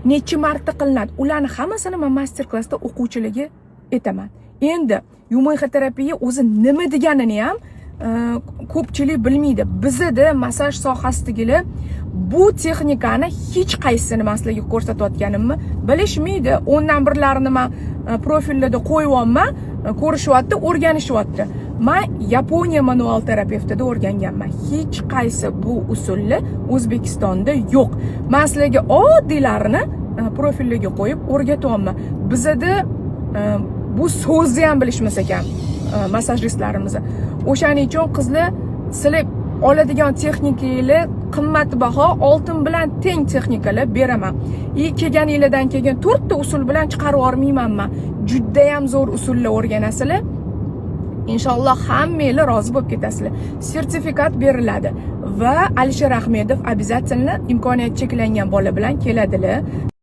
necha marta qilinadi. Ularni hammasini men master klassda o'quvchiligi etaman. Endi yumay terapiya o'zi nima deganini ham ko'pchilik bilmaydi. Bizda massaj sohasidagilar bu texnikani hech qaysini men sizlarga ko'rsatayotganimni bilishmaydi. O'ndan birlarini men profillarda qo'yyapman, ko'rishyapti, o'rganishyapti. Men Yaponiya manual terapeutida o'rganganman. Hech qaysi bu usulni O'zbekistonda yo'q. Men sizlarga oddiylarini profillarga qo'yib o'rgatyapman. Bizda bu so'zni ham bilishmas ekan massajistlarimiz. O'shaning uchun qizlar sizlar oladigan texnikalar qimmatbaho, oltin bilan teng texnikalar beraman. Kelganinglardan keyin 4 ta usul bilan chiqarib yormayman men. Juda ham zo'r usullar o'rganasizlar. Inshaalloh hammanglar rozi bo'lib ketasizlar. Sertifikat beriladi va Alisher Ahmedov обязательно imkoniyati cheklangan bola bilan keladilar.